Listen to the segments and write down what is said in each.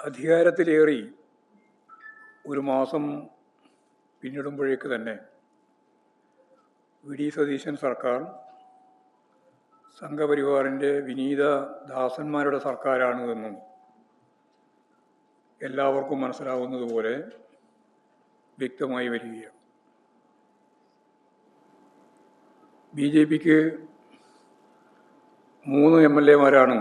അധികാരത്തിലേറി ഒരു മാസം പിന്നിടുമ്പോഴേക്ക് തന്നെ വി ഡി സതീശൻ സർക്കാർ സംഘപരിവാറിൻ്റെ വിനീത ദാസന്മാരുടെ സർക്കാരാണ് എന്നും എല്ലാവർക്കും മനസ്സിലാവുന്നതുപോലെ വ്യക്തമായി വരികയാണ്. ബി ജെ പിക്ക് 3 MLA-മാരാണ്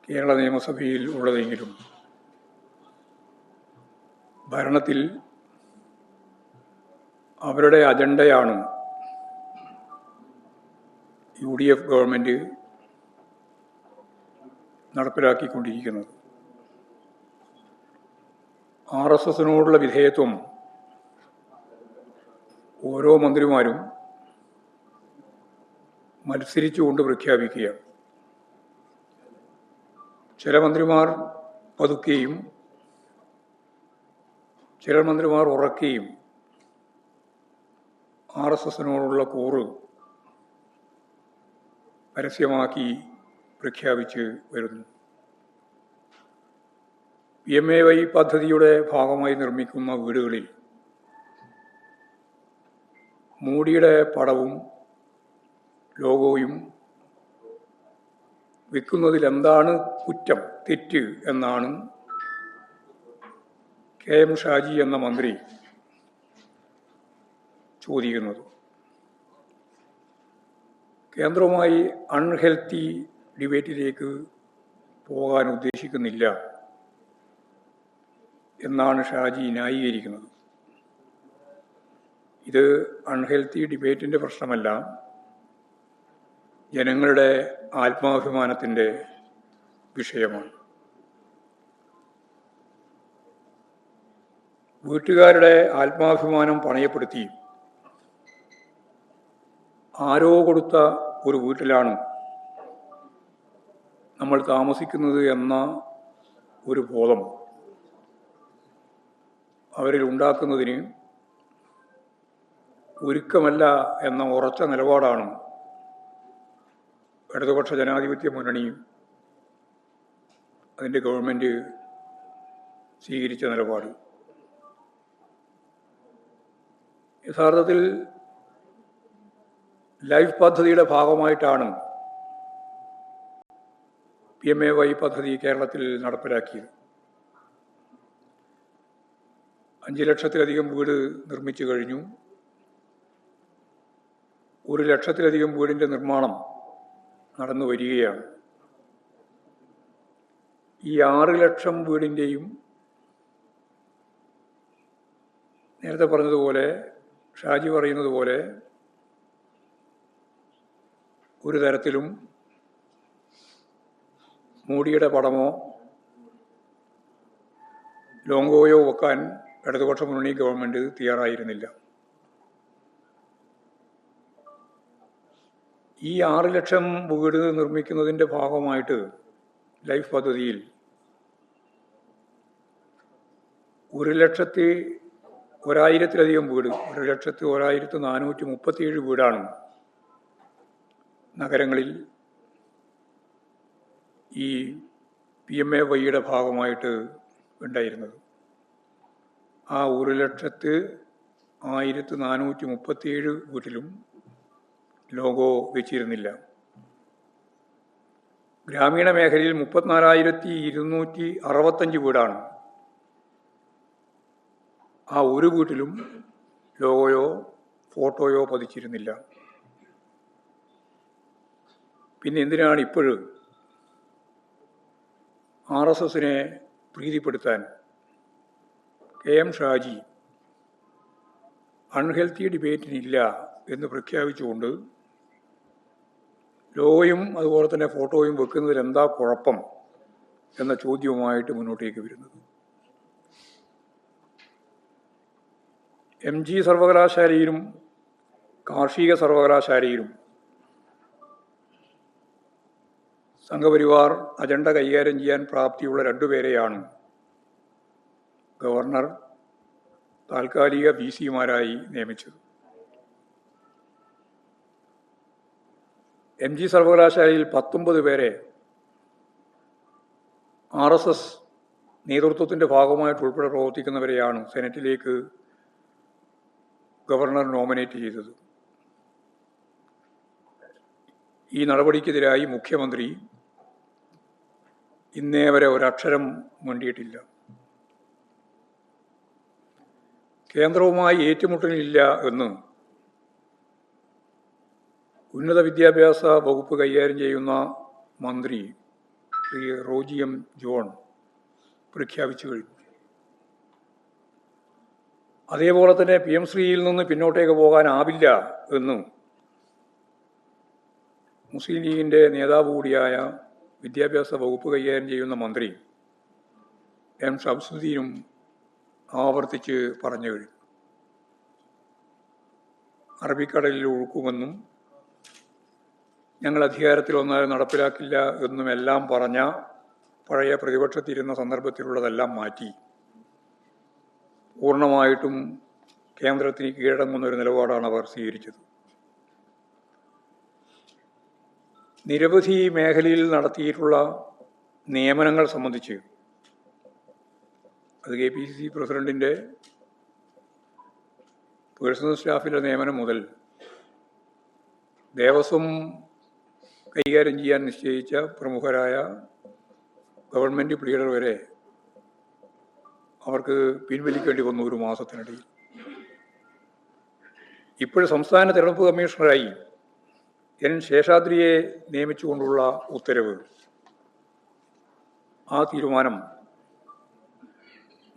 കേരള നിയമസഭയിൽ ഉള്ളതെങ്കിലും ഭരണത്തിൽ അവരുടെ അജണ്ടയാണ് UDF ഗവൺമെൻറ് നടപ്പിലാക്കിക്കൊണ്ടിരിക്കുന്നത്. RSSനോടുള്ള വിധേയത്വം ഓരോ മന്ത്രിമാരും മത്സരിച്ചുകൊണ്ട് പ്രഖ്യാപിക്കുകയാണ്. ചില മന്ത്രിമാർ പതുക്കെയും ചില മന്ത്രിമാർ ഉറക്കെയും RSSനോടുള്ള കൂറ് പരസ്യമാക്കി പ്രഖ്യാപിച്ച് വരുന്നു. PMAY പദ്ധതിയുടെ ഭാഗമായി നിർമ്മിക്കുന്ന വീടുകളിൽ മോഡിയുടെ പടവും ലോഗോയും വെക്കുന്നതിൽ എന്താണ് കുറ്റം, തെറ്റ് എന്നാണ് KM ഷാജി എന്ന മന്ത്രി ചോദിക്കുന്നത്. കേന്ദ്രവുമായി അൺഹെൽത്തി ഡിബേറ്റിലേക്ക് പോകാൻ ഉദ്ദേശിക്കുന്നില്ല എന്നാണ് ഷാജി ന്യായീകരിക്കുന്നത്. ഇത് അൺഹെൽത്തി ഡിബേറ്റിൻ്റെ പ്രശ്നമല്ല, ജനങ്ങളുടെ ആത്മാഭിമാനത്തിൻ്റെ വിഷയമാണ്. വീട്ടുകാരുടെ ആത്മാഭിമാനം പണയപ്പെടുത്തി ആരോ കൊടുത്ത ഒരു വീട്ടിലാണ് നമ്മൾ താമസിക്കുന്നത് എന്ന ഒരു ബോധം അവരിൽ ഉണ്ടാക്കുന്നതിന് ഒരുക്കമല്ല എന്ന ഉറച്ച നിലപാടാണ് ഇടതുപക്ഷ ജനാധിപത്യ മുന്നണിയും അതിൻ്റെ ഗവൺമെൻറ് സ്വീകരിച്ച നിലപാട്. യഥാർത്ഥത്തിൽ ലൈഫ് പദ്ധതിയുടെ ഭാഗമായിട്ടാണ് PMAY പദ്ധതി കേരളത്തിൽ നടപ്പിലാക്കിയത്. 5 ലക്ഷത്തിലധികം വീട് നിർമ്മിച്ചു കഴിഞ്ഞു. 1 ലക്ഷത്തിലധികം വീടിൻ്റെ നിർമ്മാണം നടന്നു വരികയാണ്. ഈ 6 ലക്ഷം വീടിൻ്റെയും നേരത്തെ പറഞ്ഞതുപോലെ, ഷാജി പറയുന്നത് പോലെ, ഒരു തരത്തിലും മോഡിയുടെ പടമോ ലോഗോയോ വെക്കാൻ ഇടതുപക്ഷ മുന്നണി ഗവൺമെൻറ് തയ്യാറായിരുന്നില്ല. ഈ 6 ലക്ഷം വീട് നിർമ്മിക്കുന്നതിൻ്റെ ഭാഗമായിട്ട് ലൈഫ് പദ്ധതിയിൽ 1,01,000-ലധികം വീട്, 1,01,437 വീടാണ് നഗരങ്ങളിൽ ഈ PMAYയുടെ ഭാഗമായിട്ട് ഉണ്ടായിരുന്നത്. ആ 1,01,437 വീട്ടിലും ലോഗോ വെച്ചിരുന്നില്ല. ഗ്രാമീണ മേഖലയിൽ 34,265 വീടാണ്. ആ ഒരു വീട്ടിലും ലോഗോയോ ഫോട്ടോയോ പതിച്ചിരുന്നില്ല. പിന്നെ എന്തിനാണ് ഇപ്പോഴും RSSനെ പ്രീതിപ്പെടുത്താൻ KM ഷാജി അൺഹെൽത്തി ഡിബേറ്റിനില്ല എന്ന് പ്രഖ്യാപിച്ചുകൊണ്ട് ലോഗോയും അതുപോലെ തന്നെ ഫോട്ടോയും വെക്കുന്നതിൽ എന്താ കുഴപ്പം എന്ന ചോദ്യവുമായിട്ട് മുന്നോട്ടേക്ക് വരുന്നത്? MG സർവകലാശാലയിലും കാർഷിക സർവകലാശാലയിലും സംഘപരിവാർ അജണ്ട കൈകാര്യം ചെയ്യാൻ പ്രാപ്തിയുള്ള 2 പേരെയാണ് ഗവർണർ താൽക്കാലിക VC-മാരായി നിയമിച്ചത്. MG സർവകലാശാലയിൽ 19 പേരെ RSS നേതൃത്വത്തിൻ്റെ ഭാഗമായിട്ട് ഉൾപ്പെടെ പ്രവർത്തിക്കുന്നവരെയാണ് സെനറ്റിലേക്ക് ഗവർണർ നോമിനേറ്റ് ചെയ്തത്. ഈ നടപടിക്കെതിരായി മുഖ്യമന്ത്രി ഇന്നേ വരെ ഒരക്ഷരം മിണ്ടിയിട്ടില്ല. കേന്ദ്രവുമായി ഏറ്റുമുട്ടലില്ല എന്ന് ഉന്നത വിദ്യാഭ്യാസ വകുപ്പ് കൈകാര്യം ചെയ്യുന്ന മന്ത്രി ശ്രീ റോജി എം ജോൺ പ്രഖ്യാപിച്ചു കഴിഞ്ഞു. അതേപോലെ തന്നെ PM ശ്രീയിൽ നിന്ന് പിന്നോട്ടേക്ക് പോകാനാവില്ല എന്നും മുസ്ലിം ലീഗിൻ്റെ നേതാവ് കൂടിയായ വിദ്യാഭ്യാസ വകുപ്പ് കൈകാര്യം ചെയ്യുന്ന മന്ത്രി M ഷംസുദ്ദീനും ആവർത്തിച്ച് പറഞ്ഞു കഴിഞ്ഞു. അറബിക്കടലിൽ ഒഴുക്കുമെന്നും ഞങ്ങൾ അധികാരത്തിൽ വന്നാൽ നടപ്പിലാക്കില്ല എന്നുമെല്ലാം പറഞ്ഞ പഴയ പ്രതിപക്ഷത്തിരുന്ന സന്ദർഭത്തിലുള്ളതെല്ലാം മാറ്റി പൂർണ്ണമായിട്ടും കേന്ദ്രത്തിന് കീഴടങ്ങുന്നൊരു നിലപാടാണ് അവർ സ്വീകരിച്ചത്. നിരവധി മേഖലയിൽ നടത്തിയിട്ടുള്ള നിയമനങ്ങൾ സംബന്ധിച്ച് അത് KPCC പ്രസിഡന്റിൻ്റെ പേഴ്സണൽ സ്റ്റാഫിൻ്റെ നിയമനം മുതൽ ദേവസ്വം കൈകാര്യം ചെയ്യാൻ നിശ്ചയിച്ച പ്രമുഖരായ ഗവൺമെൻറ് പ്ലീഡർ വരെ അവർക്ക് പിൻവലിക്കേണ്ടി വന്നു ഒരു മാസത്തിനിടയിൽ. ഇപ്പോൾ സംസ്ഥാന തെരഞ്ഞെടുപ്പ് കമ്മീഷണറായി N ശേഷാദ്രിയെ നിയമിച്ചുകൊണ്ടുള്ള ഉത്തരവ്, ആ തീരുമാനം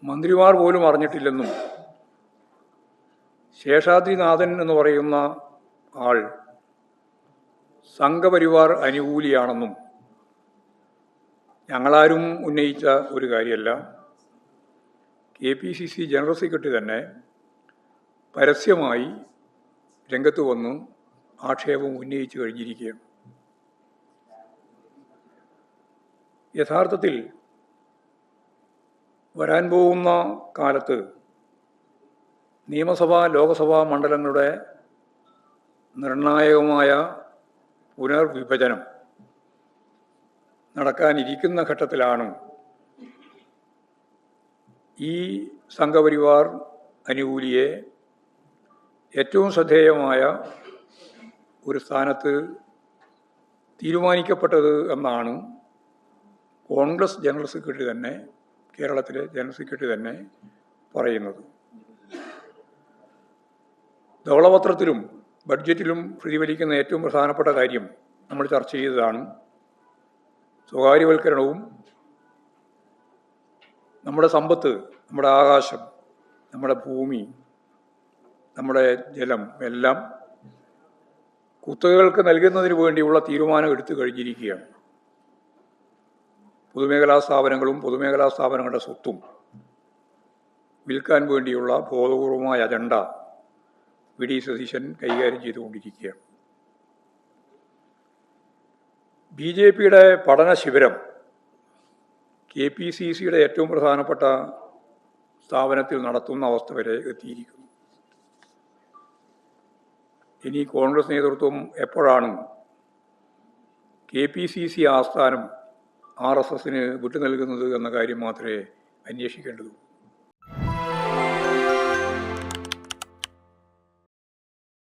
മന്ത്രിമാർ പോലും അറിഞ്ഞിട്ടില്ലെന്നും ശേഷാദ്രിനാഥൻ എന്ന് പറയുന്ന ആൾ സംഘപരിവാർ അനുകൂലിയാണെന്നും ഞങ്ങളാരും ഉന്നയിച്ച ഒരു കാര്യമല്ല, KPCC ജനറൽ സെക്രട്ടറി തന്നെ പരസ്യമായി രംഗത്ത് വന്ന് ആക്ഷേപം ഉന്നയിച്ചു കഴിഞ്ഞിരിക്കുകയാണ്. യഥാർത്ഥത്തിൽ വരാൻ പോകുന്ന കാലത്ത് നിയമസഭാ ലോകസഭാ മണ്ഡലങ്ങളുടെ നിർണായകമായ പുനർവിഭജനം നടക്കാനിരിക്കുന്ന ഘട്ടത്തിലാണ് ഈ സംഘപരിവാർ അനുകൂലിയെ ഏറ്റവും ശ്രദ്ധേയമായ ഒരു സ്ഥാനത്ത് തീരുമാനിക്കപ്പെട്ടത് എന്നാണ് കോൺഗ്രസ് ജനറൽ സെക്രട്ടറി തന്നെ, കേരളത്തിലെ ജനറൽ സെക്രട്ടറി തന്നെ പറയുന്നത്. ധവളപത്രത്തിലും ബഡ്ജറ്റിലും പ്രതിഫലിക്കുന്ന ഏറ്റവും പ്രധാനപ്പെട്ട കാര്യം നമ്മൾ ചർച്ച ചെയ്തതാണ്. സ്വകാര്യവൽക്കരണവും നമ്മുടെ സമ്പത്ത്, നമ്മുടെ ആകാശം, നമ്മുടെ ഭൂമി, നമ്മുടെ ജലം എല്ലാം കുത്തകകൾക്ക് നൽകുന്നതിന് വേണ്ടിയുള്ള തീരുമാനം എടുത്തു കഴിഞ്ഞിരിക്കുകയാണ്. പൊതുമേഖലാ സ്ഥാപനങ്ങളും പൊതുമേഖലാ സ്ഥാപനങ്ങളുടെ സ്വത്തും വിൽക്കാൻ വേണ്ടിയുള്ള ബോധപൂർവമായ അജണ്ട VD സതീശൻ കൈകാര്യം ചെയ്തുകൊണ്ടിരിക്കുകയാണ്. BJPയുടെ പഠന ശിബിരം KPCCയുടെ ഏറ്റവും പ്രധാനപ്പെട്ട സ്ഥാപനത്തിൽ നടത്തുന്ന അവസ്ഥ വരെ എത്തിയിരിക്കുന്നു. ഇനി കോൺഗ്രസ് നേതൃത്വം എപ്പോഴാണ് KPCC ആസ്ഥാനം RSSന് വിട്ടു നൽകുന്നത് എന്ന കാര്യം മാത്രമേ അന്വേഷിക്കേണ്ടതുള്ളൂ.